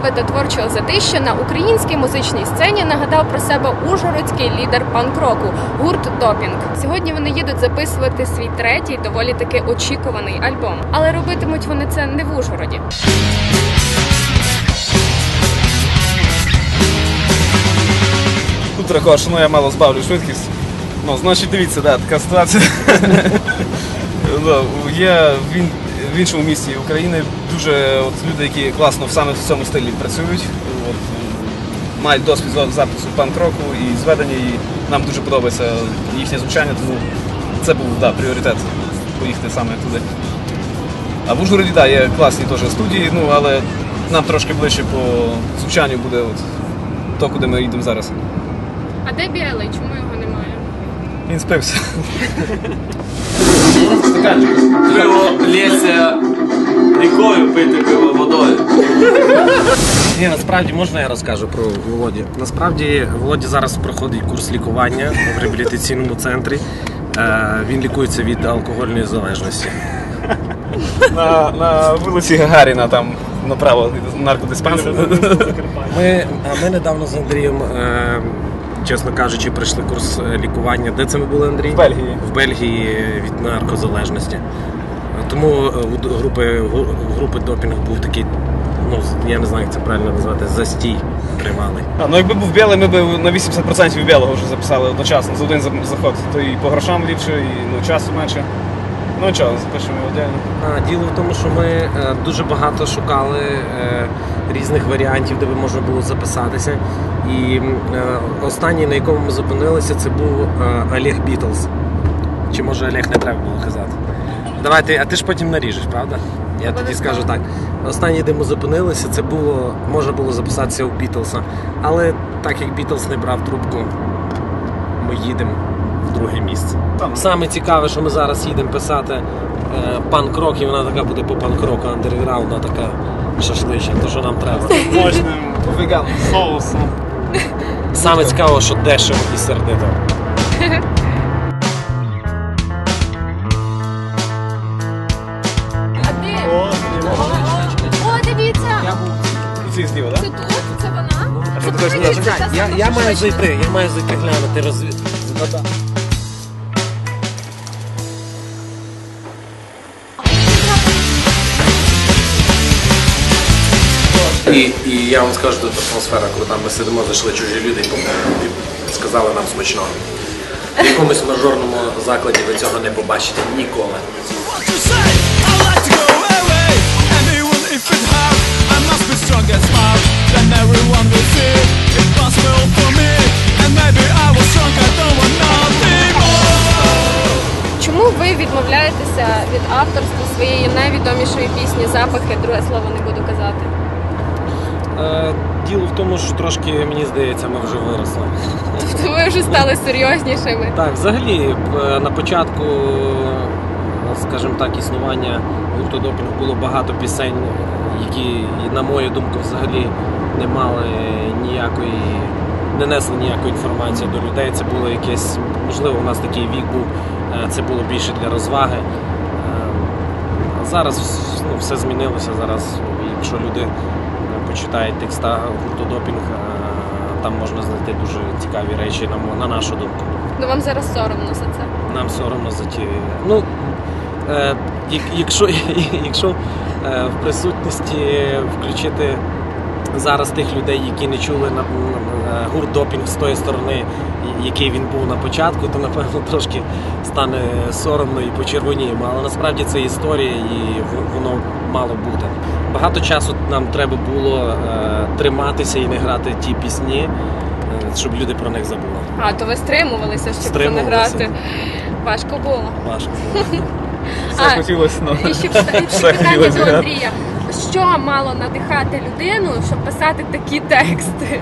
слави та творчого затища на українській музичній сцені нагадав про себе ужгородський лідер панк-року – гурт «Допінг». Сьогодні вони їдуть записувати свій третій, доволі таки очікуваний альбом. Але робитимуть вони це не в Ужгороді. Тут також, я мало збавлю швидкість. Значить, дивіться, така ситуація. Є в іншому місті України дуже люди, які класно саме в цьому стилі працюють. Мають досвід запису панк-року і зведення, і нам дуже подобається їхнє звучання, тому це був пріоритет поїхати саме туди. А в Ужгороді, є класні теж студії, але нам трошки ближче по звучанню буде то, куди ми їдемо зараз. А де Білий? Чому його немає? Він спився. Пиво лється рікою, пити пиво водою. Ні, насправді, можна я розкажу про Володю? Насправді, Володя зараз проходить курс лікування в реабілітаційному центрі. Він лікується від алкогольної залежності. На вулиці Гагаріна, там направо наркодиспансер. Ми недавно з Андрієм, чесно кажучи, пройшли курс лікування. Де це ми були, Андрій? В Бельгії. В Бельгії від наркозалежності. Тому у групи «Допінг» був такий, я не знаю, як це правильно назвати, застій тривалий. Якби був білий, ми б на 80% білого вже записали одночасно, за один заход. То і по грошам ліпше, і часу менше. Нічого, запишемо віддільно. Діло в тому, що ми дуже багато шукали різних варіантів, де би можна було записатися. І останній, на якому ми зупинилися, це був Олег Бітлз. Чи може Олег не треба було казати? Давайте, а ти ж потім наріжеш, правда? Я тоді скажу так. Останній, де ми зупинилися, це можна було записатися у Бітлса. Але так як Бітлз не брав трубку, ми їдемо в друге місце. Саме цікаве, що ми зараз їдемо писати панк-рок, і вона така буде по панк-року, андерграундна така шашлична, то що нам треба. Мощним веганним соусом. Саме цікаво, що дешево і сердито. О, дивіться! Ці зліва, так? Це тут? Це вона? А що ти хочеш сказати? Я маю зайти глянути розвід. І я вам скажу, тут атмосфера, коли там ми сидимо, зайшли чужі люди і сказали нам смачного. В якомусь мажорному закладі ви цього не побачите ніколи. Чому ви відмовляєтеся від авторства своєї найвідомішої пісні «Запахи», друге слово не буду казати? Діло в тому, що трошки, мені здається, ми вже виросли. Тобто ви вже стали серйознішими? Так, взагалі, на початку, скажімо так, існування гурту «Допінг» було багато пісень, які, на мою думку, взагалі не мали ніякої, не несли ніякої інформації до людей. Це було якесь, можливо, у нас такий вік був, це було більше для розваги. А зараз все змінилося. Зараз, якщо люди почитають текста гурту «Допінг», там можна знайти дуже цікаві речі, на нашу думку. Вам зараз соромно за це? Нам соромно за ті... Якщо в присутності включити зараз тих людей, які не чули гурт «Допінг» з тої сторони, який він був на початку, то, напевно, трошки стане соромно і почервоніємо. Але насправді це історія і воно мало бути. Багато часу нам треба було триматися і не грати ті пісні, щоб люди про них забули. То ви стримувалися, щоб не грати? Важко було? Важко. Все хотілося, І ще питання до Андрія. Що мало надихати людину, щоб писати такі тексти?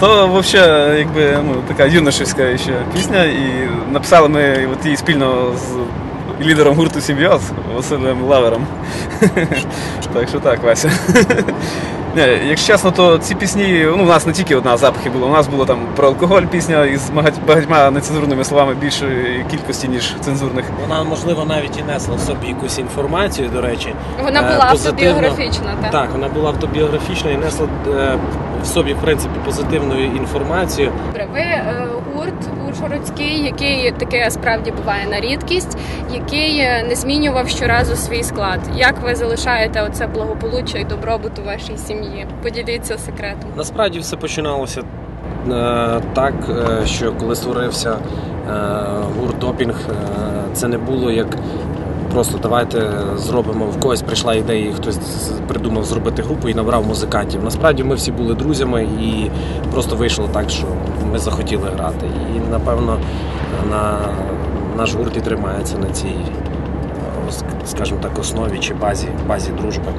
То взагалі, якби, така юношівська ще пісня, і написали ми її спільно з лідером гурту «Симбіоз» Василем Лавером. Так що так, Вася. Ні, якщо чесно, то ці пісні, ну, у нас не тільки одна запахи була, у нас було там про алкоголь пісня із багатьма нецензурними словами більшої кількості, ніж цензурних. Вона, можливо, навіть і несла в собі якусь інформацію, до речі. Вона була автобіографічна, так? Так, вона була автобіографічна і несла в собі, в принципі, позитивну інформацію. Добре, ви гурт ужгородський, який таке справді буває на рідкість, який не змінював щоразу свій склад. Як ви залишаєте оце благополуччя і добробут у вашій сім'ї? Поділіться секретом. Насправді все починалося так, що коли створився гурт «Допінг», це не було як просто давайте зробимо, в когось прийшла ідея, і хтось придумав зробити групу і набрав музикантів. Насправді ми всі були друзями і просто вийшло так, що ми захотіли грати. І, напевно, наш гурт і тримається на цій, скажімо так, основі чи базі дружби.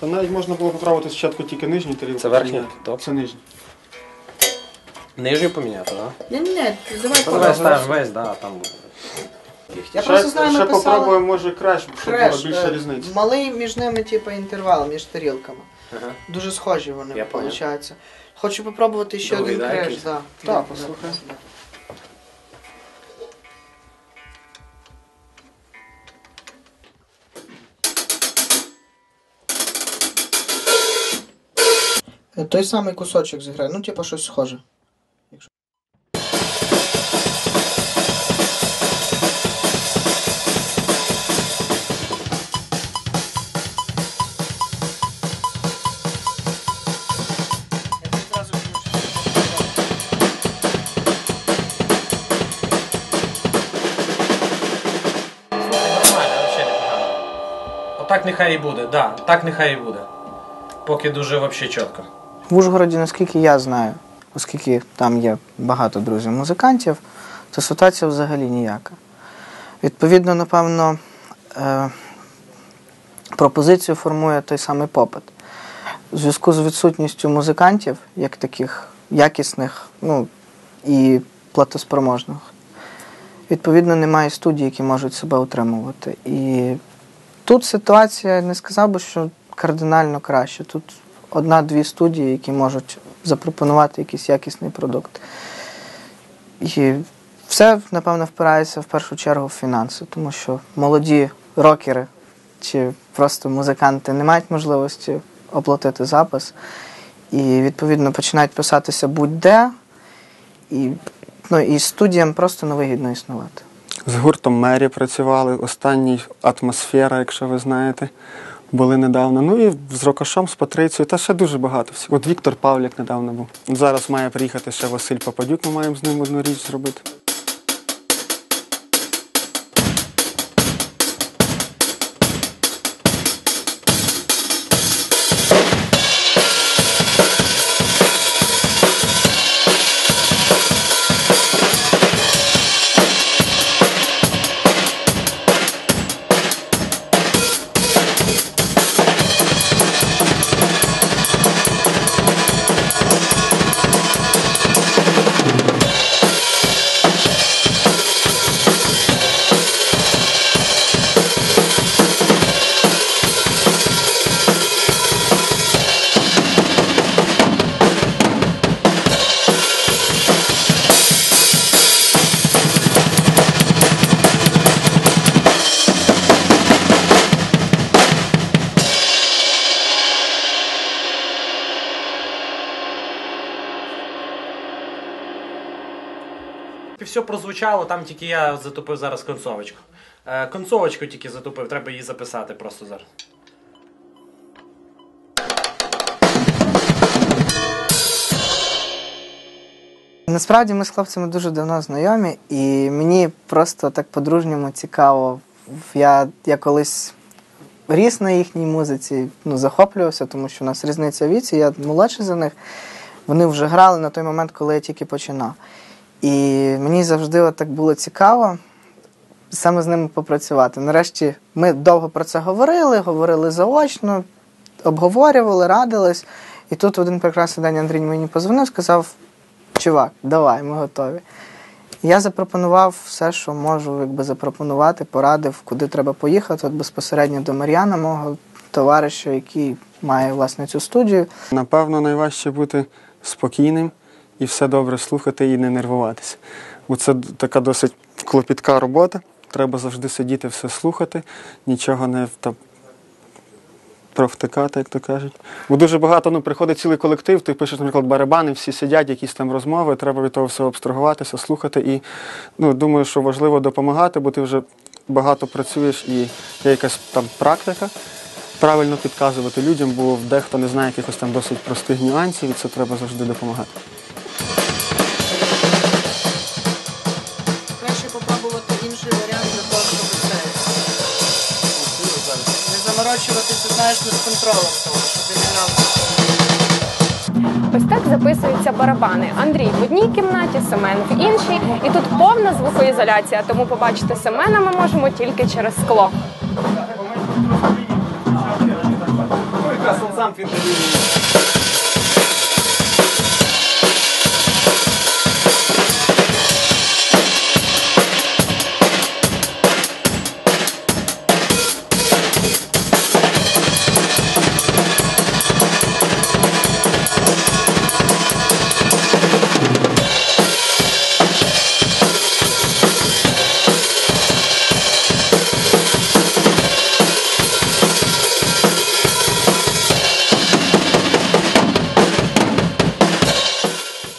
Та навіть можна було попробувати спочатку тільки нижню тарілку. Це верхня? поміняти. Топ. Це нижня. Нижню поміняти, так? Ні, давай Давай ставиш весь, да, там буде. Я просто знаю, ще написала попробуємо, може краще, щоб була креш, більша різниця. малий між ними, типу, інтервал між тарілками. Ага. Дуже схожі вони, Я понял. виходить. Хочу попробувати ще Другий, один да, креш, якийсь? да. Так, послухай. Той самий кусочок зіграє, ну типу щось схоже. Отак нехай і буде, да, так нехай і буде. Поки дуже взагалі чітко. В Ужгороді, наскільки я знаю, оскільки там є багато друзів-музикантів, то ситуація взагалі ніяка. Відповідно, напевно, пропозицію формує той самий попит. У зв'язку з відсутністю музикантів, як таких якісних, ну, і платоспроможних, відповідно, немає студій, які можуть себе утримувати. І тут ситуація, не сказав би, що кардинально краще. Тут одна-дві студії, які можуть запропонувати якийсь якісний продукт. І все, напевно, впирається в першу чергу в фінанси, тому що молоді рокери чи просто музиканти не мають можливості оплатити запис. І, відповідно, починають писатися будь-де, і студіям просто невигідно існувати. З гуртом «Мері» працювали, останній «Атмосфера», якщо ви знаєте, були недавно. Ну і з Рокошом, з Патрицією, та ще дуже багато всіх. От Віктор Павлік недавно був. Зараз має приїхати ще Василь Попадюк, ми маємо з ним одну річ зробити. все прозвучало, там тільки я затупив зараз концовочку. Концовочку тільки затупив, треба її записати просто зараз. Насправді ми з хлопцями дуже давно знайомі, і мені просто так по-дружньому цікаво. Я колись ріс на їхній музиці, захоплювався, тому що у нас різниця в віці, я молодший за них. Вони вже грали на той момент, коли я тільки починав. І мені завжди так було цікаво саме з ними попрацювати. Нарешті ми довго про це говорили заочно, обговорювали, радились. І тут в один прекрасний день Андрій мені позвонив, сказав: чувак, давай, ми готові. Я запропонував все, що можу запропонувати, порадив, куди треба поїхати, от безпосередньо до Мар'яна, мого товариша, який має, власне, цю студію. Напевно, найважче бути спокійним і все добре слухати і не нервуватися. Бо це така досить клопітка робота. Треба завжди сидіти, все слухати, нічого не провтикати, як то кажуть. Бо дуже багато, приходить цілий колектив, ти пишеш, наприклад, барабани, всі сидять, якісь там розмови, треба від того всього абстрагуватися, слухати. І думаю, що важливо допомагати, бо ти вже багато працюєш і є якась там практика. Правильно підказувати людям, бо дехто не знає якихось там досить простих нюансів, і це треба завжди допомагати. Краще попробувати інший варіант для того, щоб не заморочуватися, знаєш, не з контролем того, щоб він Ось так записуються барабани. Андрій в одній кімнаті, Семен в іншій. І тут повна звукоізоляція, тому побачити Семена ми можемо тільки через скло.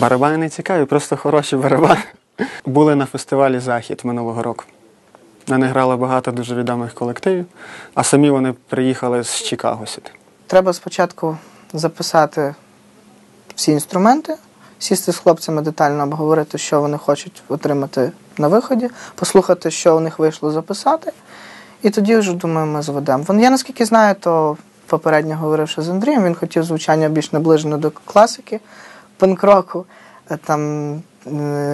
Барабани не цікаві, просто хороші барабани. Були на фестивалі «Захід» минулого року. Вони грали багато дуже відомих колективів, а самі вони приїхали з Чикаго сюди. Треба спочатку записати всі інструменти, сісти з хлопцями детально обговорити, що вони хочуть отримати на виході, послухати, що у них вийшло записати, і тоді вже, думаю, ми зведемо. Я, наскільки знаю, то попередньо говоривши з Андрієм, він хотів звучання більш наближене до класики, панк-року, там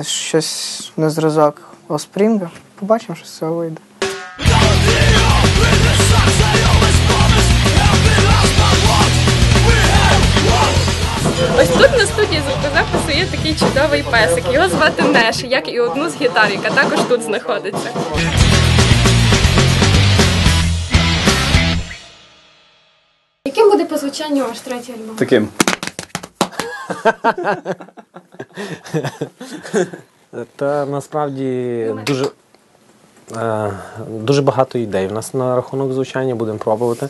щось на зразок Оспрінга. Побачимо, що з цього вийде. Ось тут на студії звукозапису є такий чудовий песик. Його звати Неш, як і одну з гітар, яка також тут знаходиться. Яким буде по звучанню ваш третій альбом? Таким. Та насправді дуже багато ідей в нас на рахунок звучання, будемо пробувати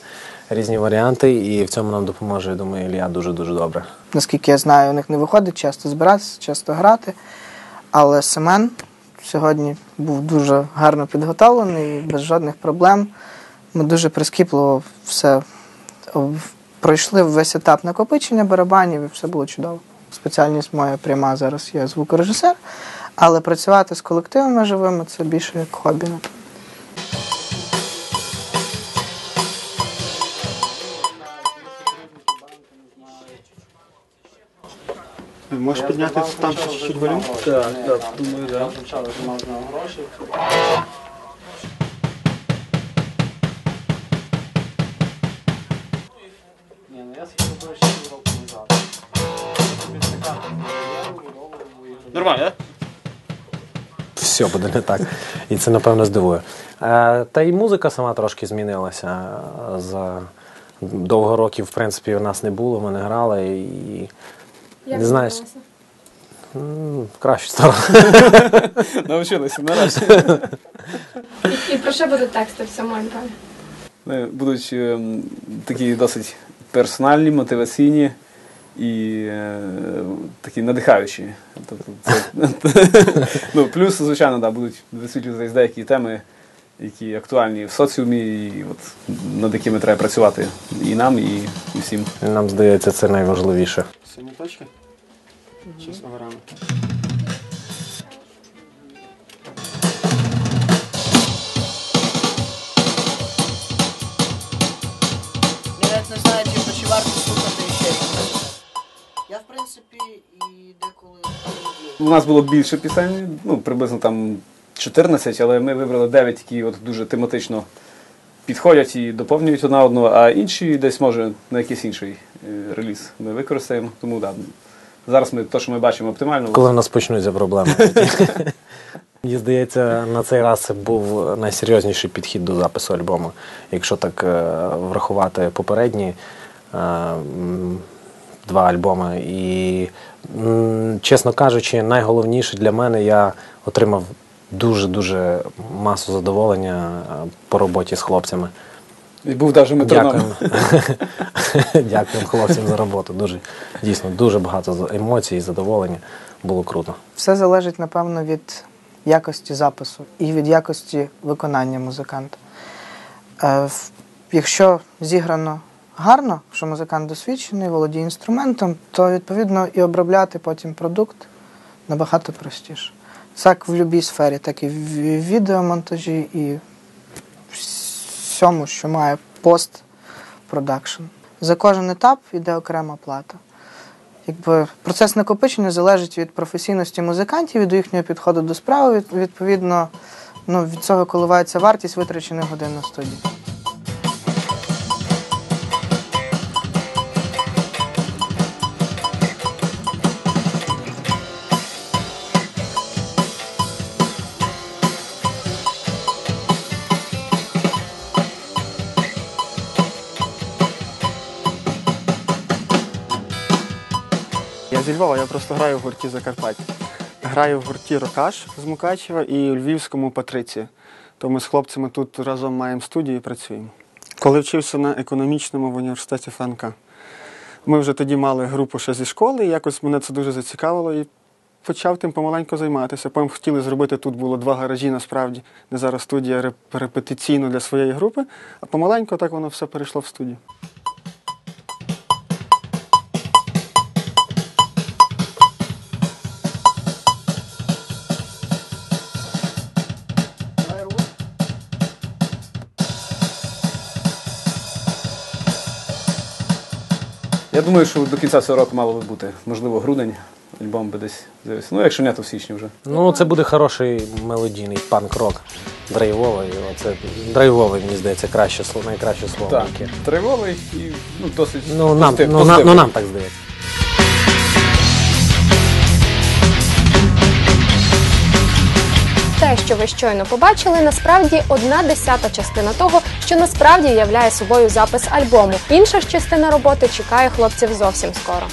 різні варіанти, і в цьому нам допоможе, я думаю, Ілля дуже-дуже добре. Наскільки я знаю, у них не виходить часто збиратися, часто грати, але Семен сьогодні був дуже гарно підготовлений, без жодних проблем. Ми дуже прискіпливо все пройшли весь етап накопичення барабанів, і все було чудово. Спеціальність моя пряма зараз, я звукорежисер, але працювати з колективами живими – це більше як хобі. Можеш підняти там чуть-чуть волюм? Так, думаю, так. Нормально, так? Все буде не так. І це, напевно, здивує. Та й музика сама трошки змінилася. За довго років, в принципі, у нас не було, ми не грали. І Як не знаєш, в кращу сторону. Навчилися, наразі. І про що будуть тексти в цьому альбомі? Будуть такі досить персональні, мотиваційні і такі надихаючі. Тобто, плюс, звичайно, да, будуть висвітлюватись деякі теми, які актуальні в соціумі, і над якими треба працювати і нам, і всім. Нам здається, це найважливіше. Сині точки? Чи з оверами? Я навіть не знаю, чи варто слухати ще. Я, в принципі, і деколи... У нас було більше пісень, приблизно там 14, але ми вибрали 9, які дуже тематично підходять і доповнюють одна одну, а інші десь, може, на якийсь інший реліз ми використаємо. Тому, да, зараз те, що ми бачимо, оптимально. Коли в нас почнуться проблеми. Мені здається, на цей раз це був найсерйозніший підхід до запису альбому. Якщо так врахувати попередні 2 альбоми. І, чесно кажучи, найголовніше для мене, я отримав дуже-дуже масу задоволення по роботі з хлопцями. І був навіть метроном. Дякуємо хлопцям за роботу. Дійсно, дуже багато емоцій і задоволення. Було круто. Все залежить, напевно, від якості запису і від якості виконання музиканта. Якщо зіграно гарно, що музикант досвідчений, володіє інструментом, то, відповідно, і обробляти потім продукт набагато простіше. Так в будь-якій сфері, так і в відеомонтажі, і всьому, що має пост-продакшн. За кожен етап йде окрема плата. Процес накопичення залежить від професійності музикантів, від їхнього підходу до справи, відповідно, від цього коливається вартість витрачених годин на студії. Я зі Львова, я просто граю в гурті Закарпаття. Граю в гурті Рокаш з Мукачева і у Львівському Патриція. То ми з хлопцями тут разом маємо студію і працюємо. Коли вчився на економічному в університеті Франка, ми вже тоді мали групу ще зі школи, і якось мене це дуже зацікавило і почав тим помаленьку займатися. Потім хотіли зробити, тут було 2 гаражі насправді, де зараз студія репетиційна для своєї групи, а помаленьку так воно все перейшло в студію. Я думаю, що до кінця цього року мало би бути. Можливо, грудень, альбом би десь з'явився. Якщо не, то в січні вже. Це буде хороший мелодійний панк-рок. Драйвовий. Оце драйвовий, мені здається, найкраще слово. Так, драйвовий і досить нам так здається. Те, що ви щойно побачили, насправді 1/10 частина того, що насправді являє собою запис альбому. Інша ж частина роботи чекає хлопців зовсім скоро.